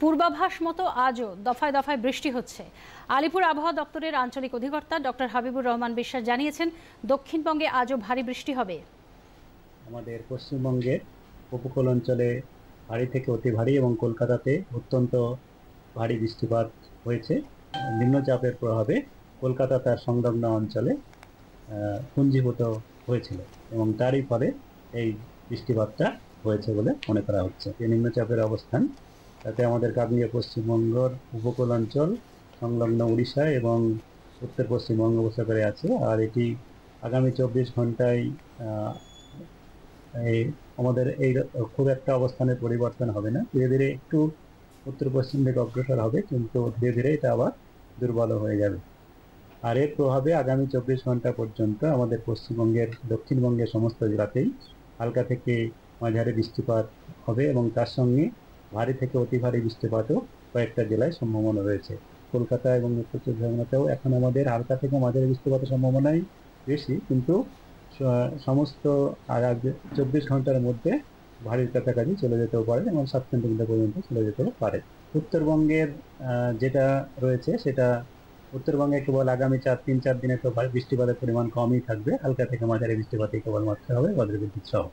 পূর্বাভাস মতো আজও দফায় দফায় বৃষ্টি হচ্ছে। আলিপুর আবহাওয়া দপ্তরের আঞ্চলিক অধিকর্তা ডক্টর হাবিবুর রহমান বিশ্বাস জানিয়েছেন, দক্ষিণবঙ্গে আজও ভারী বৃষ্টি হবে। আমাদের পশ্চিমবঙ্গের উপকূল অঞ্চলে ভারী থেকে অতি ভারী এবং কলকাতাতে অত্যন্ত ভারী বৃষ্টিপাত হয়েছে। নিম্নচাপের প্রভাবে কলকাতা তার সংলগ্ন অঞ্চলে পুঞ্জীভূত হয়েছিল এবং তারই ফলে এই বৃষ্টিপাতটা হয়েছে বলে মনে করা হচ্ছে। এই নিম্নচাপের অবস্থান তাতে আমাদের কাকদ্বীপ পশ্চিমবঙ্গের উপকূল অঞ্চল, সংলগ্ন উড়িষ্যা এবং উত্তর পশ্চিম বঙ্গোপসাগরে আছে। আর এটি আগামী 24 ঘন্টায় আমাদের এই খুব একটা অবস্থানের পরিবর্তন হবে না, ধীরে ধীরে একটু উত্তর পশ্চিম দিকে অগ্রসর হবে, কিন্তু ধীরে ধীরে এটা আবার দুর্বল হয়ে যাবে। আর এর প্রভাবে আগামী 24 ঘন্টা পর্যন্ত আমাদের পশ্চিমবঙ্গের দক্ষিণবঙ্গের সমস্ত জেলাতেই হালকা থেকে মাঝারি বৃষ্টিপাত হবে এবং তার সঙ্গে ভারী থেকে অতি ভারী বৃষ্টিপাতও কয়েকটা জেলায় সম্ভাবনা রয়েছে। কলকাতা এবং উত্তর চব্বিশ পরগনাতেও এখন আমাদের হালকা থেকে মাঝারি বৃষ্টিপাতের সম্ভাবনাই বেশি, কিন্তু সমস্ত 24 ঘন্টার মধ্যে ভারীর কাছাকাছি চলে যেতেও পারে এবং 7 সেন্টিমিটার পর্যন্ত চলে যেতেও পারে। উত্তরবঙ্গের যেটা রয়েছে সেটা উত্তরবঙ্গে কেবল আগামী 3-4 দিনে তো বৃষ্টিপাতের পরিমাণ কমই থাকবে, হালকা থেকে মাঝারি বৃষ্টিপাতই কেবলমাত্র হবে, বজ্রবিদ্যুৎ সহ।